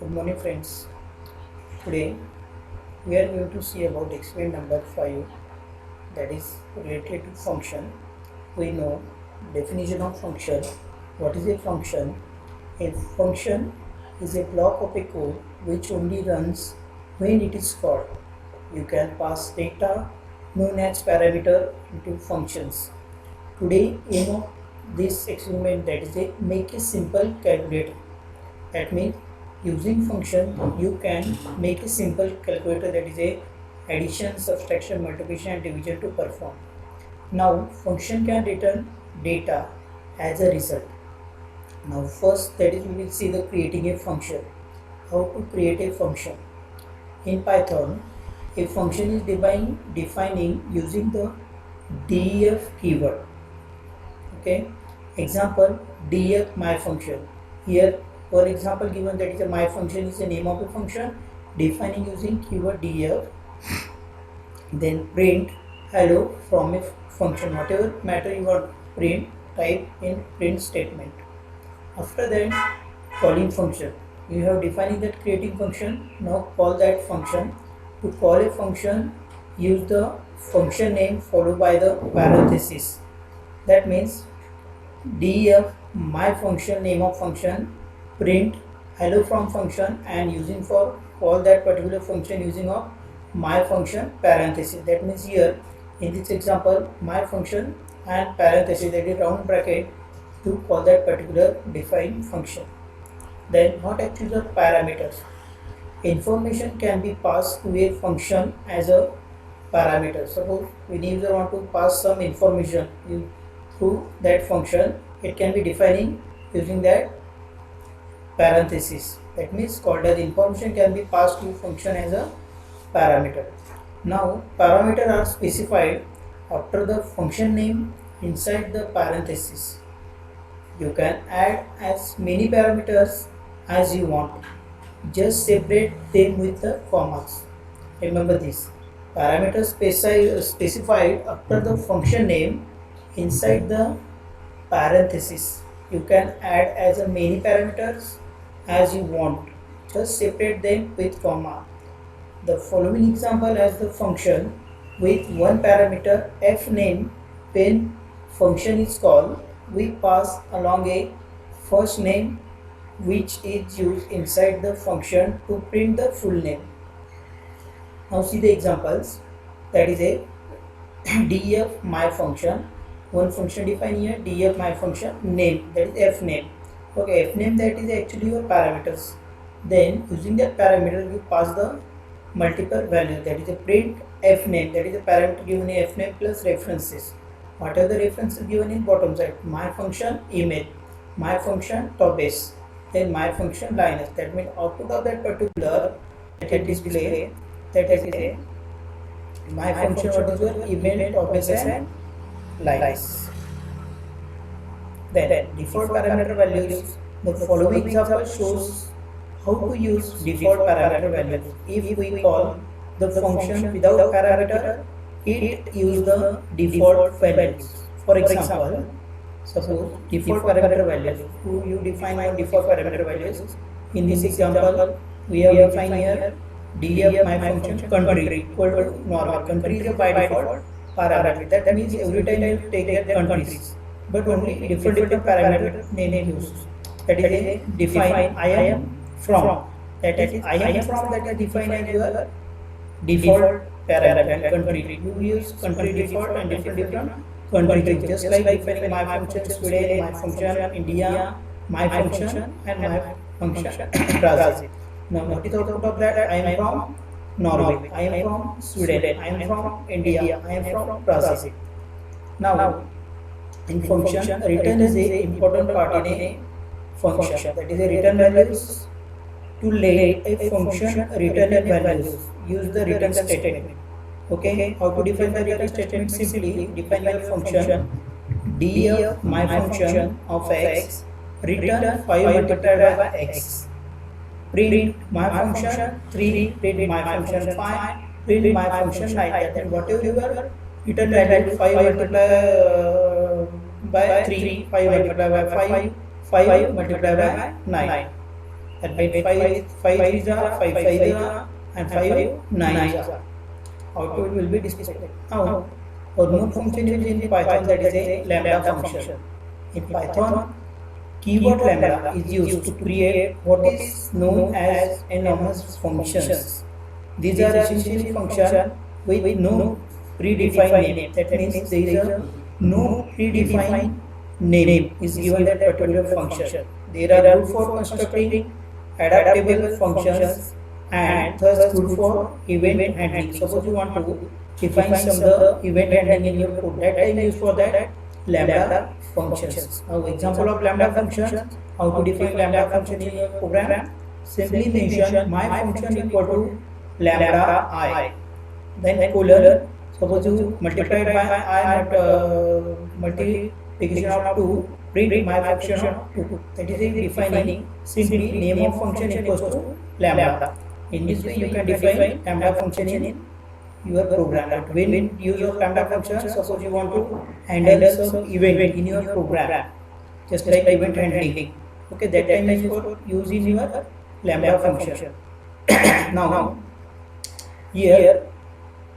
Good morning friends. Today we are going to see about experiment number 5, that is related to function. We know definition of function. What is a function? A function is a block of a code which only runs when it is called. You can pass data known as parameter into functions. Today aim of this experiment, that is a make a simple calculator. That means using function you can make a simple calculator, that is a addition, subtraction, multiplication and division to perform. Now function can return data as a result. Now first, that is, we will see the creating a function. How to create a function? In Python, a function is defining using the def keyword. Okay, example def my function. Here for example given, that is a my function is the name of a function, defining using keyword def, then print hello from a function. Whatever matter you want print, type in print statement. After that, calling function. You have defining that creating function. Now call that function. To call a function, use the function name followed by the parenthesis. That means def my function, name of function, print hello from function, and using for call that particular function using of my function parenthesis. That means here in this example my function and parenthesis, that is round bracket, to call that particular defined function. Then what actually the parameters? Information can be passed to a function as a parameter. Suppose when user want to pass some information through that function, it can be defining using that parenthesis. That means called as information can be passed to function as a parameter. Now parameters are specified after the function name inside the parenthesis. You can add as many parameters as you want. Just separate them with the commas. Remember this. Parameters specified after the function name inside the parenthesis. You can add as many parameters as you want. Just separate them with comma. The following example has the function with one parameter f name. When function is called, we pass along a first name which is used inside the function to print the full name. Now see the examples. That is a def my function. One function defined here, def my function name, that is f name. Okay, f name, that is actually your parameters. Then using that parameter you pass the multiple values, that is a print f name, that is a parameter given in f name plus references. What are the references given in bottom side? My function email, my function topics, then my function liners. That means output of that particular that display, that is a my function, what is your email, topics and liners. Then default parameter values. The following example shows how to use default parameter values. If we call the function without parameter, it use the default values. For example, suppose default parameter values. You define your default parameter values. In this example, we have defined here def my function country equal to normal. Country is a by default parameter. That means every time you take the countries, but only different parameter name used. That is a define I am from. That is I am from, that is defined as your default parameter, and country you use country default and different countries, just like defining my function Sweden, my function India, my function and my function Brazil. Now what is the output of that? I am from Norway, I am from Sweden, I am from India, I am from Brazil. Now in function, return is a important part in a function. That is a return values. To let a function return values, use the return statement. Okay, how to define the return statement? Simply define your function def my function of x, return 5 multiplied by x, print my function 3, print my function 5, print my function like that. And whatever your return value 5 multiplied by 3, 5 multiplied by 5, 5 multiplied by 9. I'll write 5 threes are 5 fives are and 5 nines are. Output will be displayed. Now, our known function is in Python, that is a lambda function. In Python, keyword lambda is used to create what is known as anonymous functions. These are essentially functions with no predefined name. That means there is a no predefined name is given that particular function. They are good for constructing adaptable functions and thus good for event handling. Suppose you want to define some of the event handling in your code, that time use for that lambda functions. Now example of lambda function, how to define lambda function in your program? Simply mention my function equal to lambda I, then colon, suppose you multiplied by I multiplication of 2, print my function of 2. That is defining simply name of function equals to lambda. In this way you can define lambda function in your program. But when use of lambda function, suppose you want to handle some event in your program, just like event handling. Okay, that time is for use in your lambda function. Now, here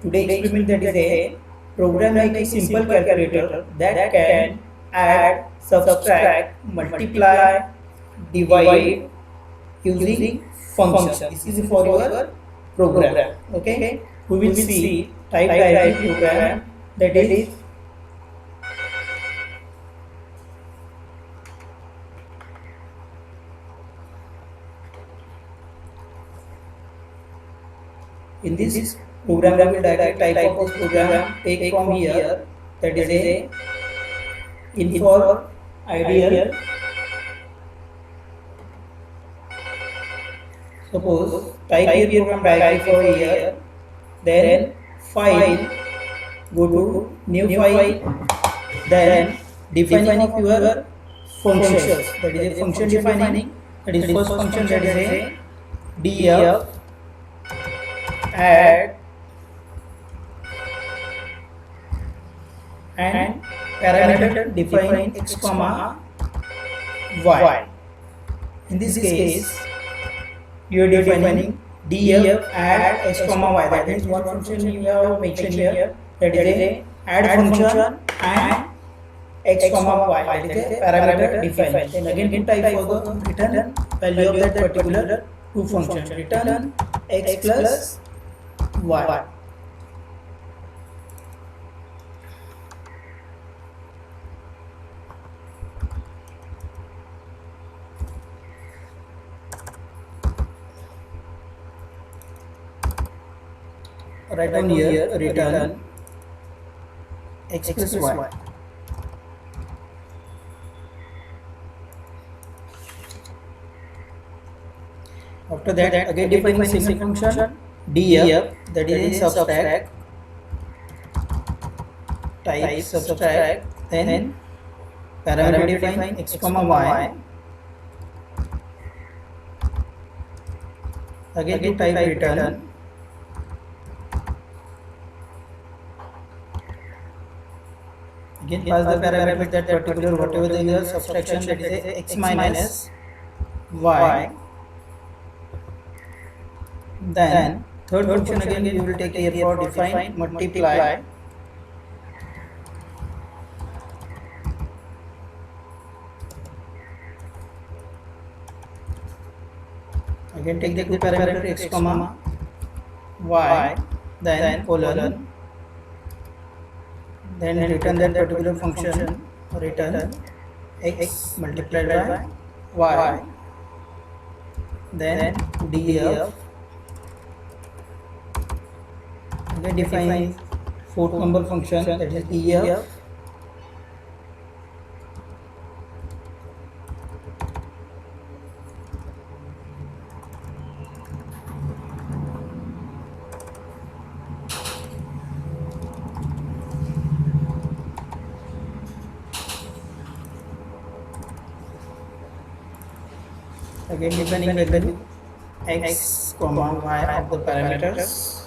today experiment, that is a program like a simple calculator that can add, subtract, multiply, divide using function. This is for your program. Okay, we will see type directly program, that is in this program. We will directly type of this program, take from here, that is a info ideal. Suppose type here program directly for here, then file, go to new file, then defining of your functions, that is a function defining, that is first function, that is a df add and parameter define x comma y. In this case you are defining df add x comma y, that is one function you have mentioned here, that is a add function and x comma y, that is a parameter defined. Then again type for the return value of that particular two functions, return x plus y. Write down here return x plus y. After that again defining second function df, that is a subtract, type subtract, then parameter define x comma y, again to type return, again pass the parameter that particular whatever the subtraction, that is a x minus y. Then third function again you will take here for define multiply, again take the parameter x comma y, then colon, then return that particular function, return x multiplied by y, then df, again define fourth number function, that is df again defining value x comma y of the parameters,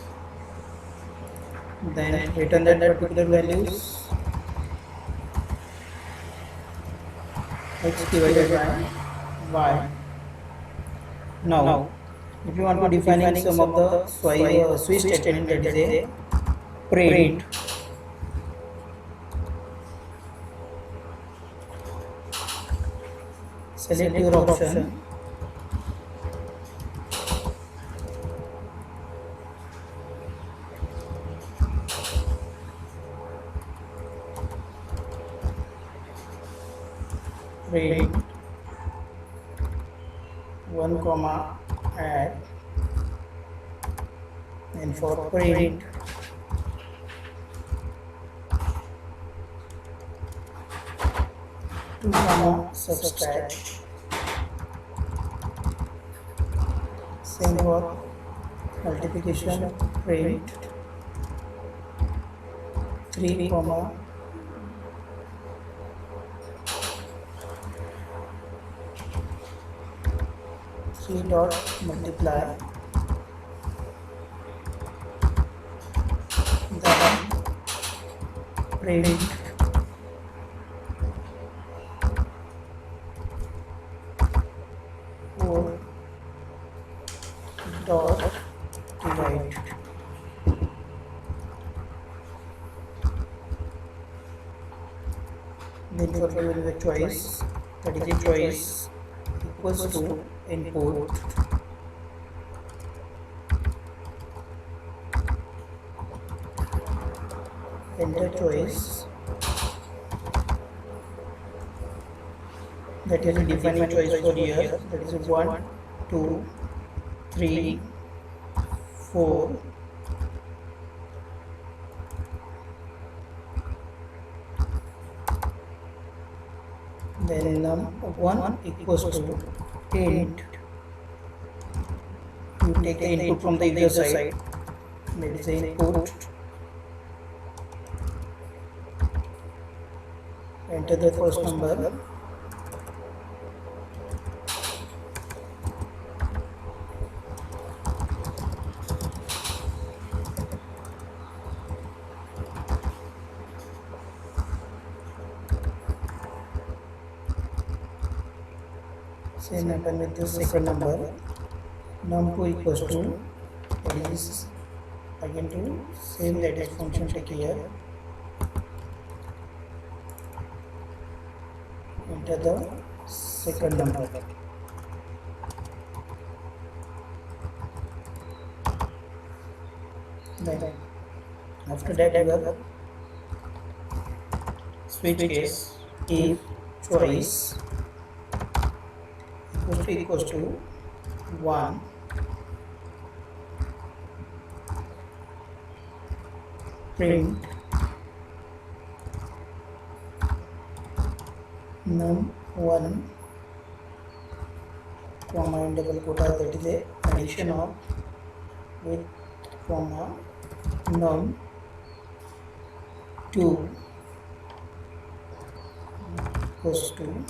then return that particular values, x divided by y, Now, if you want to defining some of the switch statement, that is a print. Select your option. Print 1 comma add, and for print two comma subtract. Same for multiplication, print 3 comma 3 dot multiply, then print 4 dot divide. Then for giving the choice, that is a choice equals to input enter choice, that is a defining choice for here, that is 1 2 3 4, then num1 equals to int. You take the input from the user side, that is the input, enter the first number, same happen with the second number, num2 equals to, that is again to same that is function take here, enter the second number, then after that your switch case if choice equals to 1, print num1 comma in double quota, that is a addition of with comma num2 equals to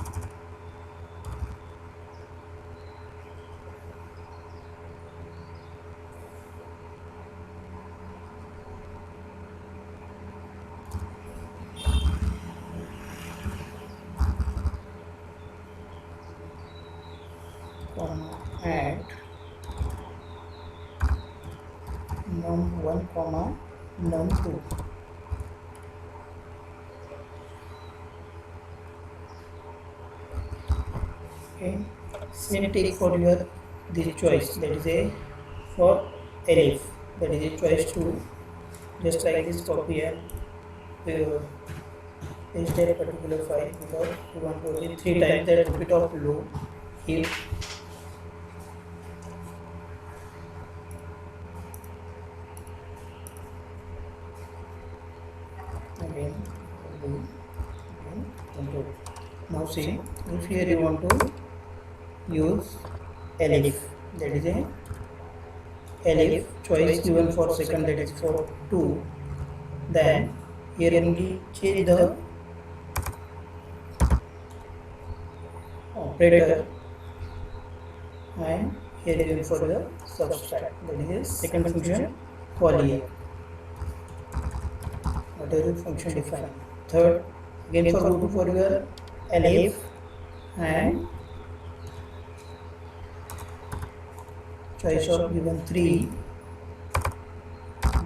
add num1 comma num2. Okay, same take for your this choice, that is a for elif, that is a choice 2, just like this copy and paste that particular file, because you want to only 3 times that repeat of loop if again control. Now see, if here you want to use elif, that is a elif choice given for second, that is for 2, then here only change the operator and here given for the subtract, that is a second function call here, whatever function defined. Third, again for go to for your elif and choice of given 3,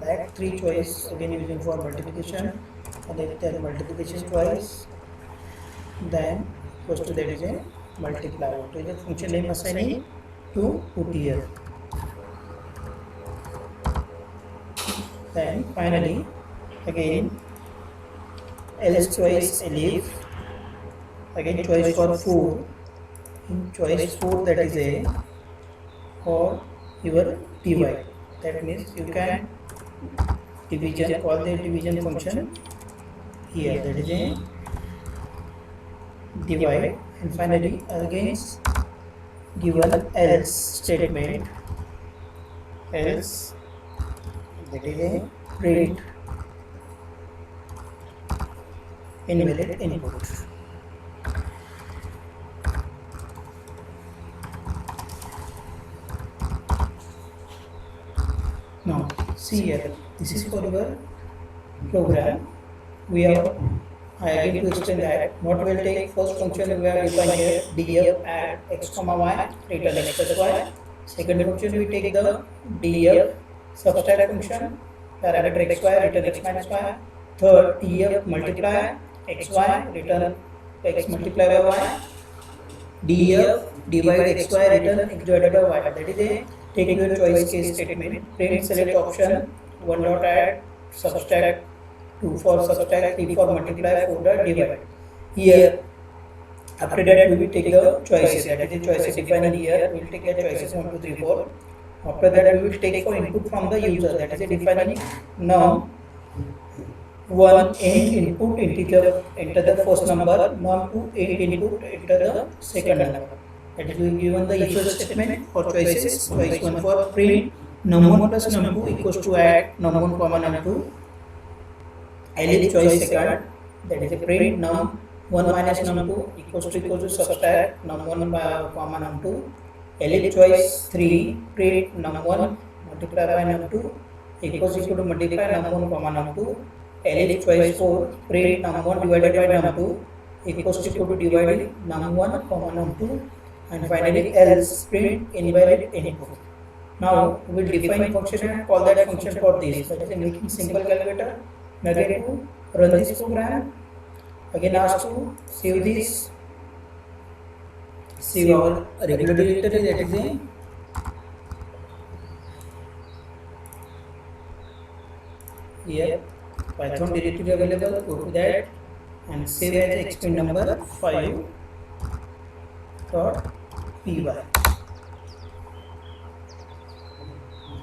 that 3 choice again using for multiplication, and if there multiplication twice, then equals to that is a multiply. What is the function name assigning to put here. Then finally again else choice elif, again choice for 4, in choice 4 that is a or your divide, that means you can division, call the division function here, that is a divide. And finally against given else statement, else that is a print invalid input. Now see here, this is for your program. We have, I again to explain that what will take first function we have defined here, df add x comma y return x plus y. Second function we take the df subtract function parameter xy return x minus y. Third df multiply xy return x multiply by y. df divide xy return x divided by y. That is a take your choice case statement. Print select option 1 dot add subtract 2 for subtract, 3 for multiply, 4 dot divide. Here after that we will take the choices, that is the choices defined here. We will take the choices 1 2 3 4. After that we will take for input from the user, that is a defining num 1 int input integer enter the first number, num 2 int input enter the second number. That is given the if else statement for choices. Choice 1 for print num1 plus num2 equals to add num1 comma num2. elif choice second, that is a print num1 minus num2 equals to subtract num1 comma num2. elif choice 3 print num1 multiply by num2 equals to multiply num1 comma num2. elif choice 4 print num1 divided by num2 equals to divide num1 comma num2. And finally else print invalid input. Now we will define function and call that function for this, that is making simple calculator. Again to run this program, again ask to save this, save our regular directory, that is a here Python directory available. Go to that and save as explain number 5.py.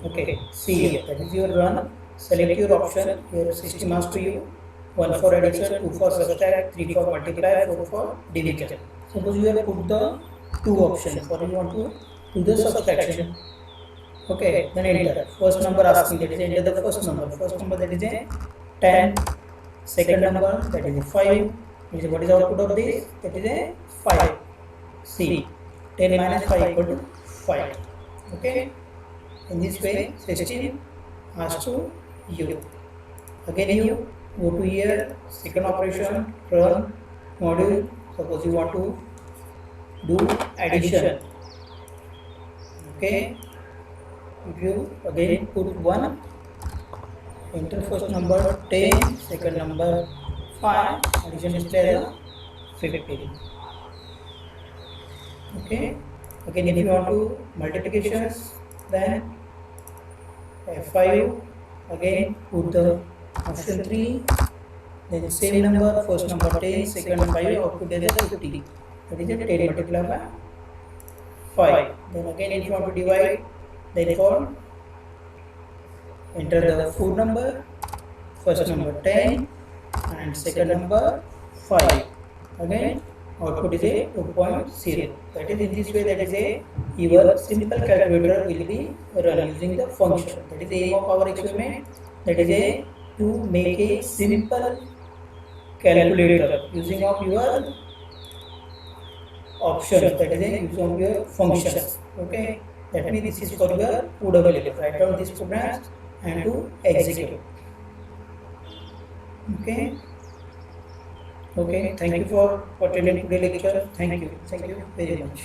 Okay, see here, that is your run. Select your option. Your system asks to you 1 for addition, 2 for subtract, 3 for multiply, 4 for division. Suppose you have put the 2 options, or you want to do the subtraction. Okay, then enter. First number asking, that is enter the first number. First number that is a 10. Second number that is a 5. What is the output of this? That is a 5. See, 10 minus 5 equal to 5. Okay, in this way system asks to you. Again you go to here, second operation, run module. Suppose you want to do addition. Okay, if you again put 1, enter first number 10, second number 5, addition display as 15. Okay, again if you want to multiplications, then F5, again put the option 3, then same number, first number 10, second 5, output is 50. That is a 10 multiplied by 5. Then again if you want to divide, then for enter the 4 number, first number 10 and second number 5. Again output is a 2.0. That is in this way, that is a your simple calculator will be run using the function. That is the aim of our experiment. That is a to make a simple calculator using of your options. That is a using of your functions. Okay, that means this is for your OW. Write down these programs and to execute. Okay. Okay, thank you for attending today's lecture. Thank you very much.